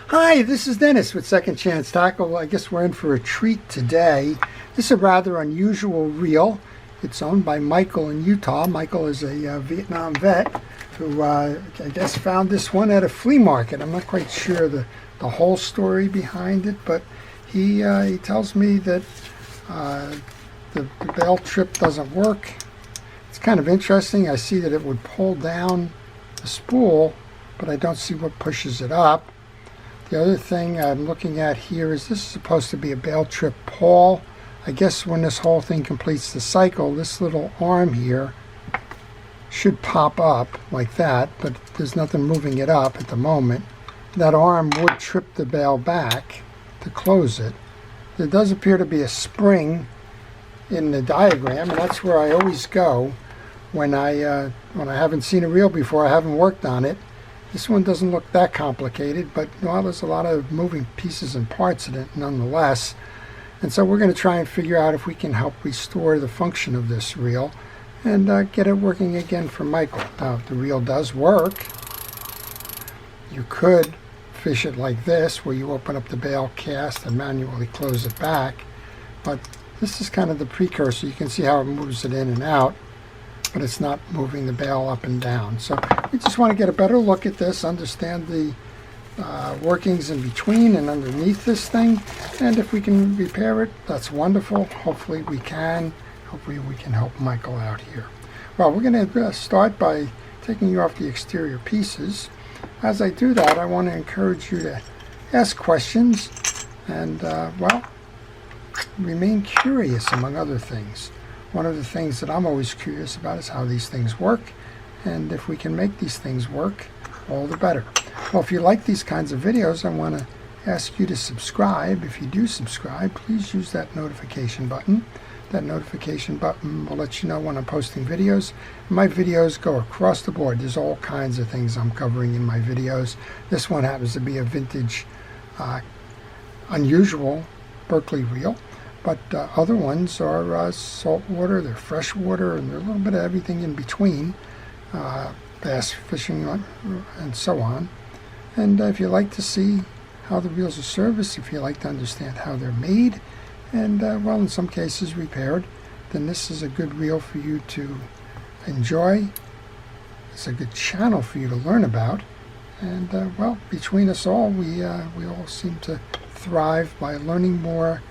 Hi, this is Dennis with Second Chance Tackle. I guess we're in for a treat today. This is a rather unusual reel. It's owned by Michael in Utah. Michael is a Vietnam vet who I guess found this one at a flea market. I'm not quite sure the whole story behind it, but he tells me that the bell trip doesn't work. It's kind of interesting. I see that it would pull down the spool, but I don't see what pushes it up. The other thing I'm looking at here is this is supposed to be a bell trip pawl. I guess when this whole thing completes the cycle, this little arm here should pop up like that, but there's nothing moving it up at the moment. That arm would trip the bell back to close it. There does appear to be a spring in the diagram, and that's where I always go when I haven't seen a reel before, I haven't worked on it. This one doesn't look that complicated, but well, there's a lot of moving pieces and parts in it nonetheless. And so we're going to try and figure out if we can help restore the function of this reel and get it working again for Michael. Now, if the reel does work, you could fish it like this, where you open up the bail cast and manually close it back. But this is kind of the precursor. You can see how it moves it in and out, but it's not moving the bail up and down. So we just want to get a better look at this, understand the workings in between and underneath this thing, and if we can repair it, that's wonderful. Hopefully we can. Hopefully we can help Michael out here. Well, we're going to start by taking you off the exterior pieces. As I do that, I want to encourage you to ask questions and, well, remain curious, among other things. One of the things that I'm always curious about is how these things work, and if we can make these things work, all the better. Well, if you like these kinds of videos, I want to ask you to subscribe. If you do subscribe, please use that notification button. That notification button will let you know when I'm posting videos. My videos go across the board. There's all kinds of things I'm covering in my videos. This one happens to be a vintage, unusual Berkley reel. But other ones are saltwater, they're freshwater, and they're a little bit of everything in between, bass fishing and so on. And if you like to see how the reels are serviced, if you like to understand how they're made, and well, in some cases repaired, then this is a good reel for you to enjoy. It's a good channel for you to learn about. And well, between us all, we all seem to thrive by learning more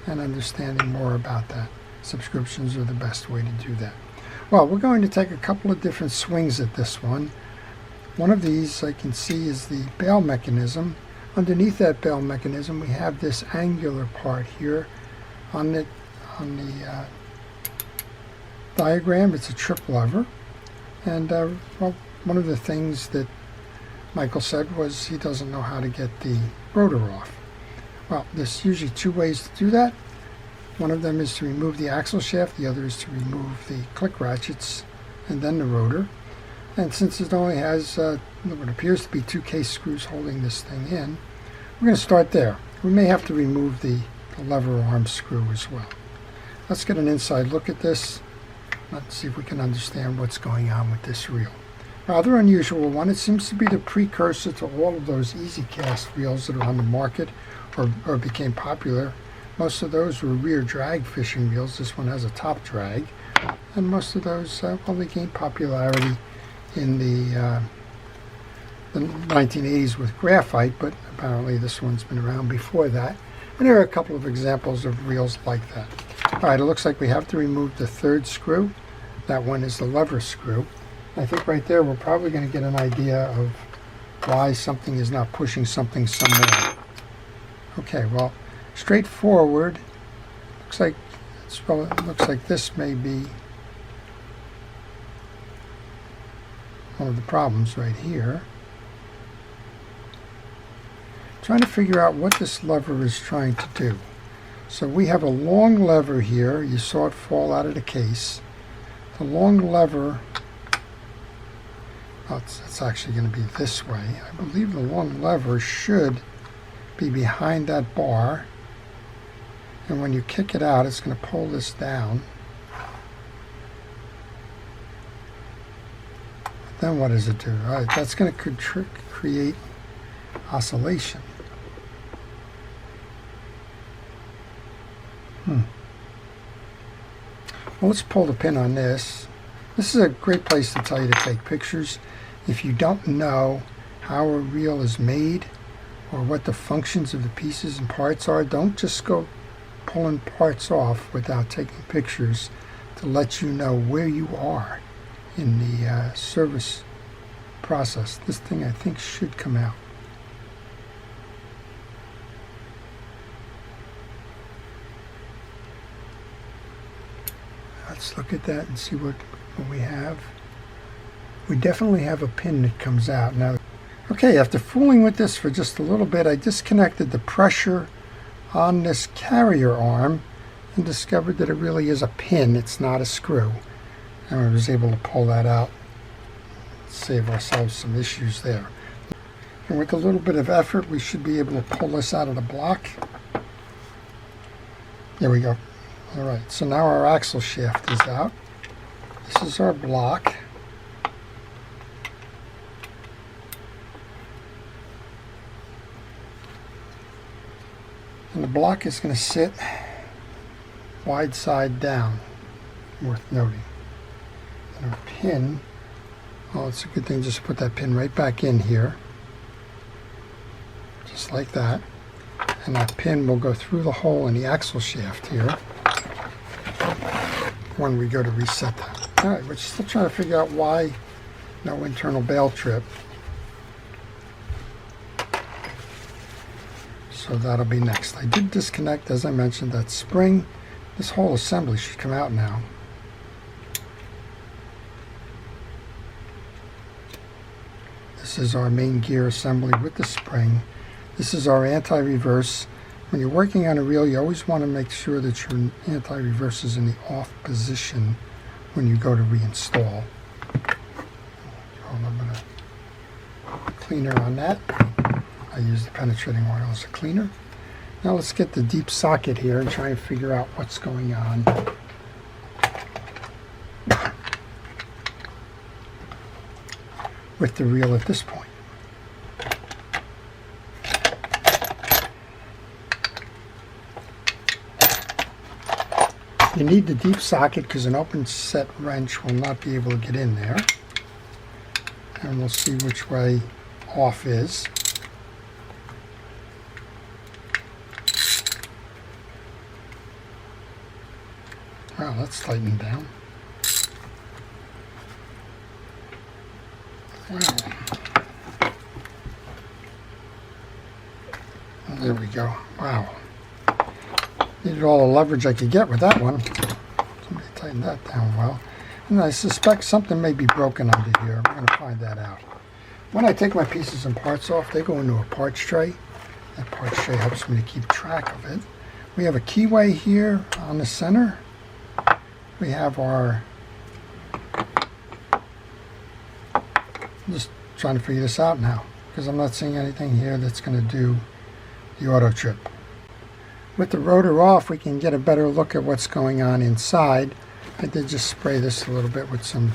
and understanding more about that. Subscriptions are the best way to do that. Well, we're going to take a couple of different swings at this one. One of these I can see is the bail mechanism. Underneath that bail mechanism, we have this angular part here. On the diagram, it's a trip lever. And well, one of the things that Michael said was he doesn't know how to get the rotor off. Well, there's usually two ways to do that. One of them is to remove the axle shaft, the other is to remove the click ratchets and then the rotor. And since it only has what appears to be two case screws holding this thing in, we're going to start there. We may have to remove the lever arm screw as well. Let's get an inside look at this. Let's see if we can understand what's going on with this reel. Rather unusual one. It seems to be the precursor to all of those easy cast reels that are on the market or became popular. Most of those were rear drag fishing reels. This one has a top drag, and most of those well, they gained popularity in the 1980s with graphite, but apparently this one's been around before that. And there are a couple of examples of reels like that. All right, it looks like we have to remove the third screw. That one is the lever screw. I think right there we're probably going to get an idea of why something is not pushing something somewhere. Okay, well, straightforward. Looks like this may be one of the problems right here. Trying to figure out what this lever is trying to do. So we have a long lever here. You saw it fall out of the case. The long lever, well, it's actually going to be this way. I believe the long lever should be behind that bar, and when you kick it out, it's going to pull this down. Then what does it do? All right, that's going to create oscillation. Well, let's pull the pin on this. This is a great place to tell you to take pictures. If you don't know how a reel is made or what the functions of the pieces and parts are, don't just go pulling parts off without taking pictures to let you know where you are in the service process. This thing I think should come out. Let's look at that and see what we have. We definitely have a pin that comes out. Now, okay, after fooling with this for just a little bit, I disconnected the pressure on this carrier arm and discovered that it really is a pin. It's not a screw. And I was able to pull that out, save ourselves some issues there. And with a little bit of effort, we should be able to pull this out of the block. There we go. All right, so now our axle shaft is out. This is our block. And the block is going to sit wide side down, worth noting. And our pin, oh, it's a good thing just to put that pin right back in here, just like that. And that pin will go through the hole in the axle shaft here when we go to reset that. All right, we're still trying to figure out why no internal bail trip. So that'll be next. I did disconnect, as I mentioned, that spring. This whole assembly should come out now. This is our main gear assembly with the spring. This is our anti-reverse. When you're working on a reel, you always want to make sure that your anti-reverse is in the off position when you go to reinstall. Throw a little bit of cleaner on that. I use the penetrating oil as a cleaner. Now let's get the deep socket here and try and figure out what's going on. With the reel at this point. You need the deep socket because an open set wrench will not be able to get in there. And we'll see which way off is. Wow, that's tightened down. Wow. There we go. Wow. Needed all the leverage I could get with that one. Somebody tightened that down well. And I suspect something may be broken under here. We're going to find that out. When I take my pieces and parts off, they go into a parts tray. That parts tray helps me to keep track of it. We have a keyway here on the center. We have our, I'm just trying to figure this out now because I'm not seeing anything here that's going to do the auto trip. With the rotor off, we can get a better look at what's going on inside. I did just spray this a little bit with some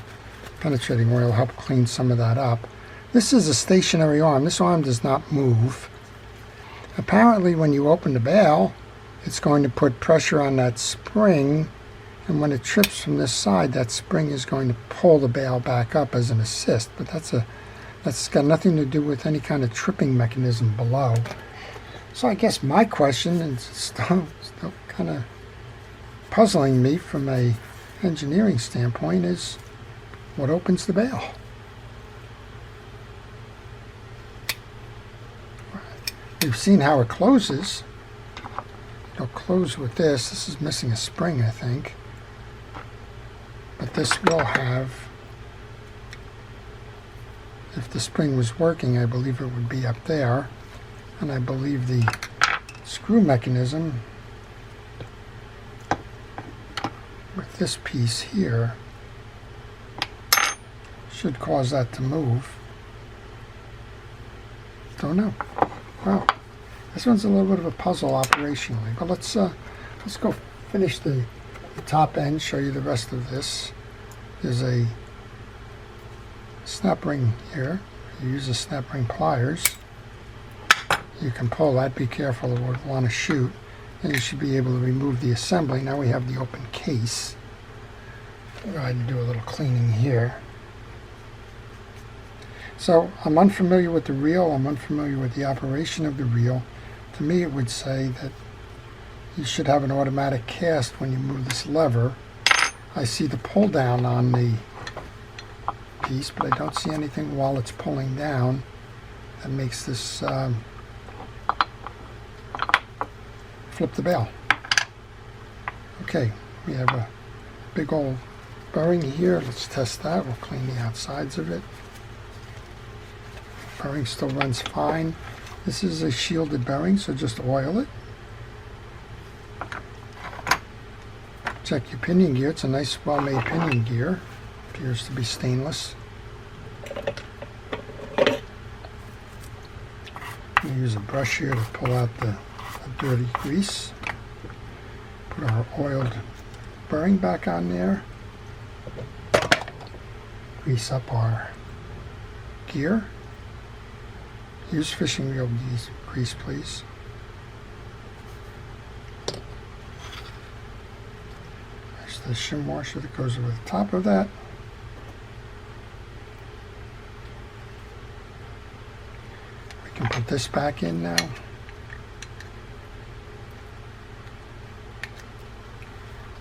penetrating oil, help clean some of that up. This is a stationary arm. This arm does not move. Apparently when you open the bail, it's going to put pressure on that spring, and when it trips from this side, that spring is going to pull the bail back up as an assist, but that's got nothing to do with any kind of tripping mechanism below. So I guess my question, and it's still kind of puzzling me from a engineering standpoint, is what opens the bail? We've seen how it closes. It'll close with this. This is missing a spring, I think. But this will have, if the spring was working, I believe it would be up there. And I believe the screw mechanism with this piece here should cause that to move. Don't know. Well, this one's a little bit of a puzzle operationally, but let's go finish the top end, show you the rest of this. There's a snap ring here. You use the snap ring pliers. You can pull that, be careful of what you want to shoot, and you should be able to remove the assembly. Now we have the open case. I'll go ahead and do a little cleaning here. So I'm unfamiliar with the reel, I'm unfamiliar with the operation of the reel. To me it would say that you should have an automatic cast when you move this lever. I see the pull down on the piece, but I don't see anything while it's pulling down that makes this flip the bail. Okay, we have a big old bearing here. Let's test that. We'll clean the outsides of it. Bearing still runs fine. This is a shielded bearing, so just oil it. Check your pinion gear. It's a nice, well-made pinion gear. Appears to be stainless. We'll use a brush here to pull out the dirty grease. Put our oiled bearing back on there. Grease up our gear. Use fishing reel grease, please. There's the shim washer that goes over the top of that. We can put this back in now.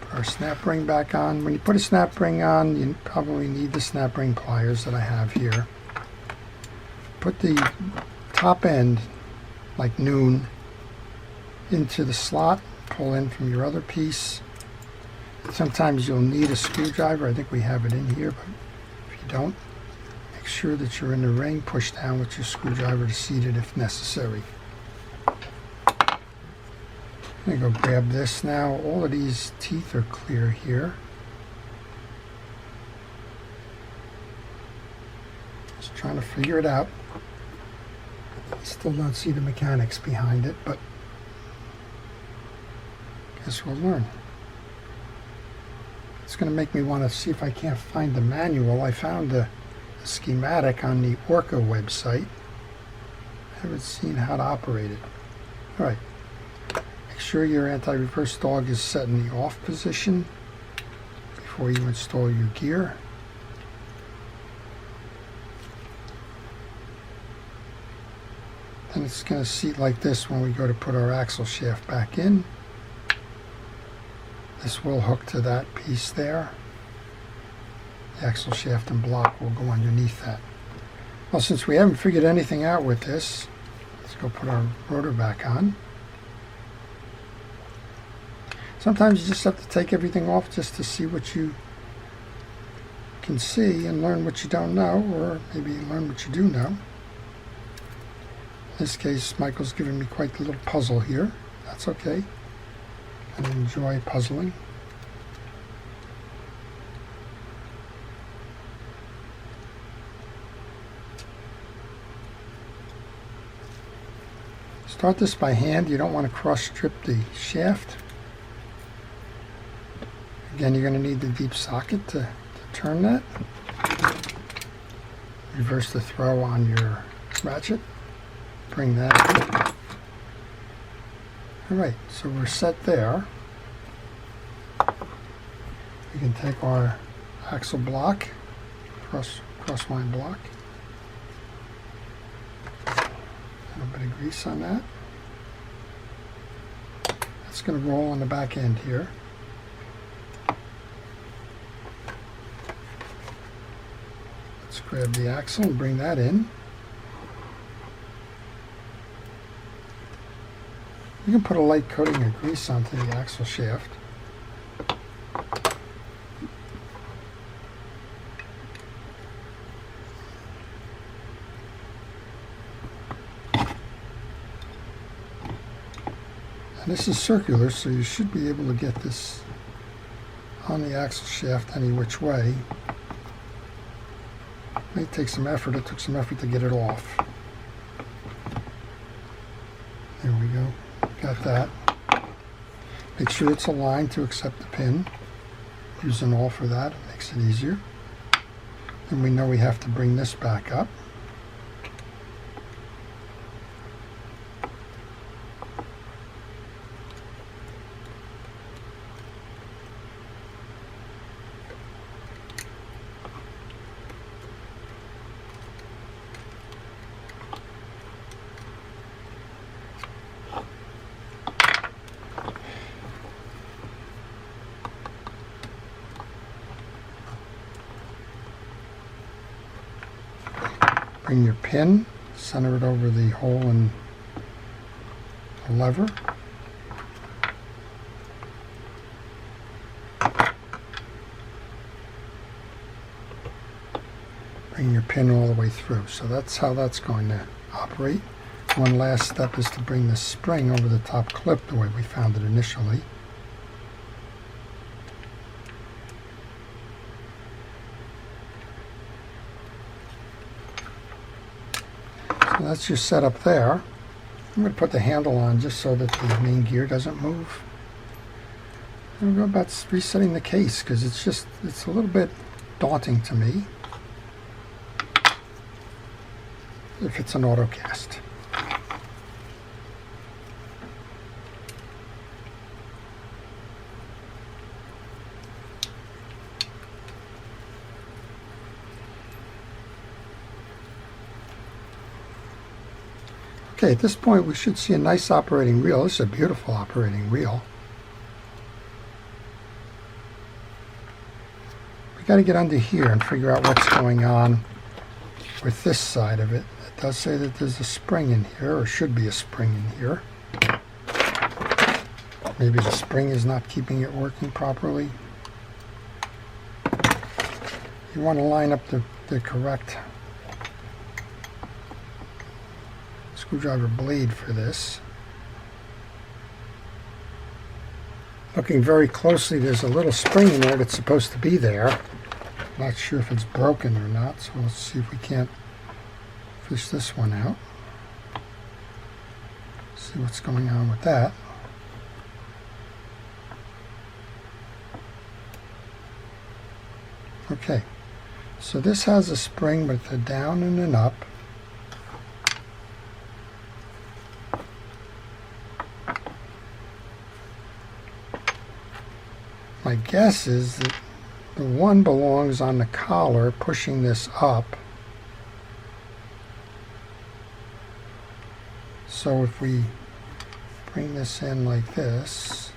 Put our snap ring back on. When you put a snap ring on, you probably need the snap ring pliers that I have here. Put the top end, like noon, into the slot, pull in from your other piece. Sometimes you'll need a screwdriver. I think we have it in here, but if you don't, make sure that you're in the ring. Push down with your screwdriver to seat it if necessary. I'm going to go grab this now. All of these teeth are clear here. Just trying to figure it out. Still don't see the mechanics behind it, but guess we'll learn. It's going to make me want to see if I can't find the manual. I found the schematic on the Orca website. I haven't seen how to operate it. Alright, make sure your anti-reverse dog is set in the off position before you install your gear. And it's going to seat like this when we go to put our axle shaft back in. This will hook to that piece there. The axle shaft and block will go underneath that. Well, since we haven't figured anything out with this, let's go put our rotor back on. Sometimes you just have to take everything off just to see what you can see and learn what you don't know, or maybe learn what you do know. In this case, Michael's giving me quite a little puzzle here. That's okay. I enjoy puzzling. Start this by hand. You don't want to cross strip the shaft. Again, you're going to need the deep socket to turn that. Reverse the throw on your ratchet. Bring that in. Alright, so we're set there. We can take our axle block, cross line block. A little bit of grease on that. That's going to roll on the back end here. Let's grab the axle and bring that in. You can put a light coating of grease onto the axle shaft. And this is circular, so you should be able to get this on the axle shaft any which way. It may take some effort. It took some effort to get it off. There we go. Got that. Make sure it's aligned to accept the pin. Use an awl for that. It makes it easier. Then we know we have to bring this back up. Bring your pin, center it over the hole in the lever. Bring your pin all the way through. So that's how that's going to operate. One last step is to bring the spring over the top clip the way we found it initially. So that's your setup there. I'm going to put the handle on just so that the main gear doesn't move. I'm going to go about resetting the case because it's a little bit daunting to me if it's an auto cast. Okay, at this point we should see a nice operating reel. This is a beautiful operating reel. We got to get under here and figure out what's going on with this side of it. It does say that there's a spring in here, or should be a spring in here. Maybe the spring is not keeping it working properly. You want to line up the correct screwdriver blade for this. Looking very closely, there's a little spring in there that's supposed to be there. Not sure if it's broken or not, so let's see if we can't fish this one out. See what's going on with that. Okay, so this has a spring with a down and an up. My guess is that the one belongs on the collar, pushing this up. So if we bring this in like this,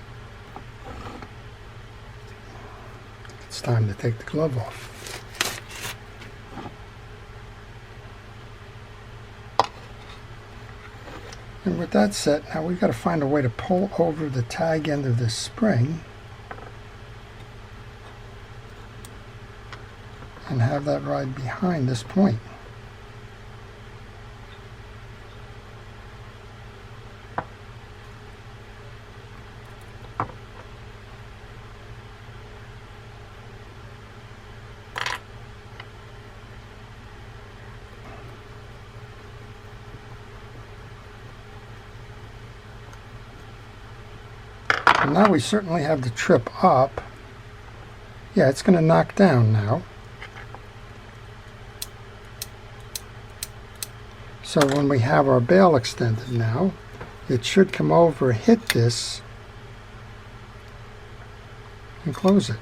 it's time to take the glove off. And with that set, now we've got to find a way to pull over the tag end of this spring and have that ride behind this point. And now we certainly have the trip up. Yeah, it's going to knock down now. So when we have our bail extended now, it should come over, hit this, and close it.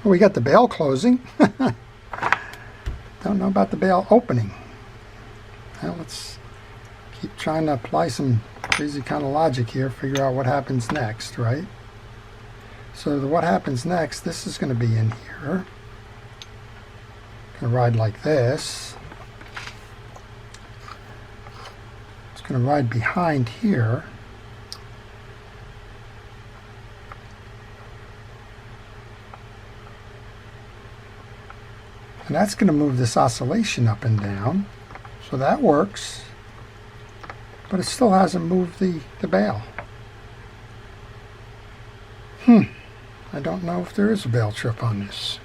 Well, we got the bail closing. Don't know about the bail opening. Well, let's keep trying to apply some crazy kind of logic here, figure out what happens next, right? So what happens next, this is going to be in here. Going to ride like this. Going to ride behind here, and that's going to move this oscillation up and down, so that works, but it still hasn't moved the bail. I don't know if there is a bail trip on this.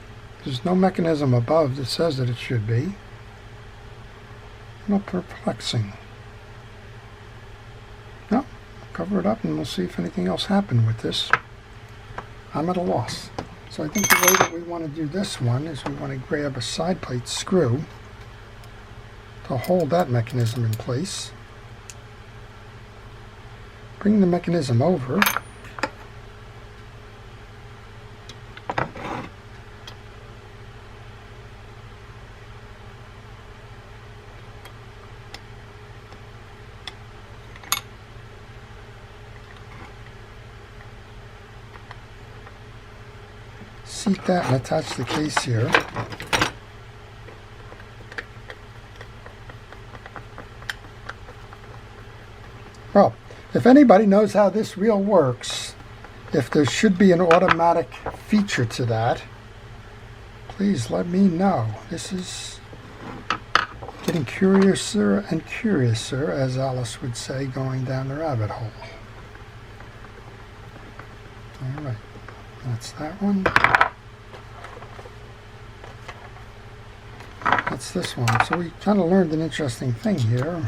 There's no mechanism above that says that it should be. A little perplexing. No, cover it up and we'll see if anything else happened with this. I'm at a loss. So I think the way that we want to do this one is we want to grab a side plate screw to hold that mechanism in place. Bring the mechanism over. Seat that and attach the case here. Well, if anybody knows how this reel works, if there should be an automatic feature to that, please let me know. This is getting curiouser and curiouser, as Alice would say, going down the rabbit hole. All right, that's that one. That's this one. So we kind of learned an interesting thing here.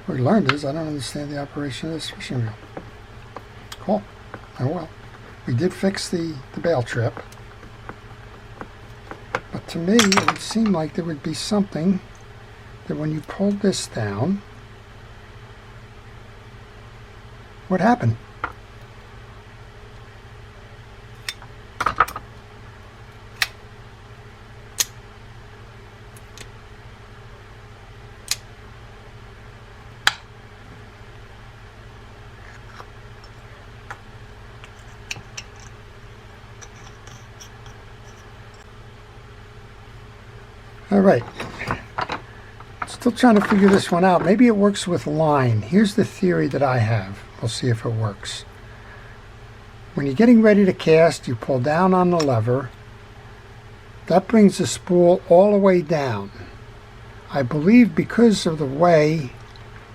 What we learned is I don't understand the operation of this fishing reel. Cool. Oh well. We did fix the bail trip. But to me, it would seem like there would be something that when you pulled this down, what happened? All right, still trying to figure this one out. Maybe it works with line. Here's the theory that I have. We'll see if it works. When you're getting ready to cast, you pull down on the lever. That brings the spool all the way down. I believe because of the way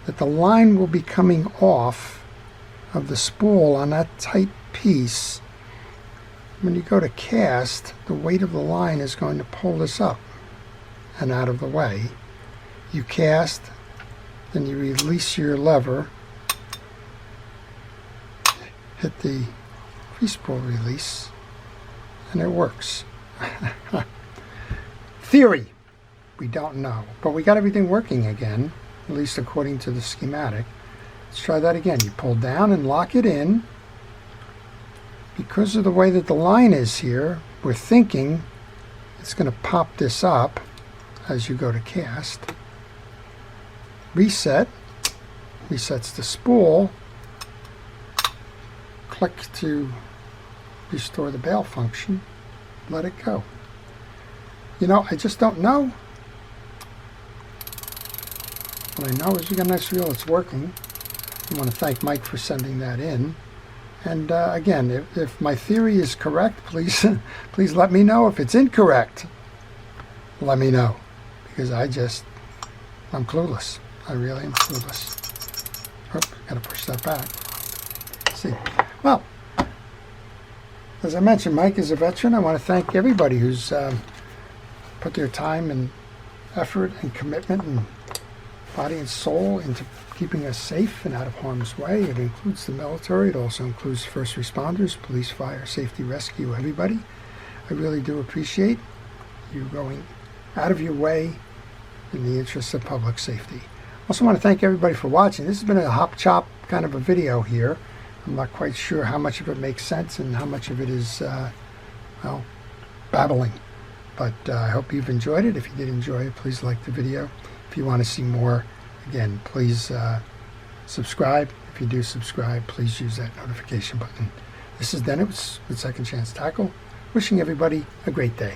that the line will be coming off of the spool on that tight piece, when you go to cast, the weight of the line is going to pull this up and out of the way. You cast, then you release your lever, hit the free spool release, and it works. Theory, we don't know, but we got everything working again, at least according to the schematic. Let's try that again. You pull down and lock it in. Because of the way that the line is here, we're thinking it's going to pop this up as you go to cast. Reset, resets the spool. Click to restore the bail function. Let it go. You know, I just don't know. What I know is we got a nice reel that's working. I want to thank Mike for sending that in. And again, if my theory is correct, please please let me know. If it's incorrect, let me know. Because I'm clueless. I really am clueless. Oh, gotta push that back. Let's see. Well, as I mentioned, Mike is a veteran. I want to thank everybody who's put their time and effort and commitment and body and soul into keeping us safe and out of harm's way. It includes the military. It also includes first responders, police, fire, safety, rescue, everybody. I really do appreciate you going out of your way in the interest of public safety. Also want to thank everybody for watching. This has been a hop chop kind of a video here. I'm not quite sure how much of it makes sense and how much of it is, well, babbling. But I hope you've enjoyed it. If you did enjoy it, please like the video. If you want to see more, again, please subscribe. If you do subscribe, please use that notification button. This is Dennis with Second Chance Tackle, wishing everybody a great day.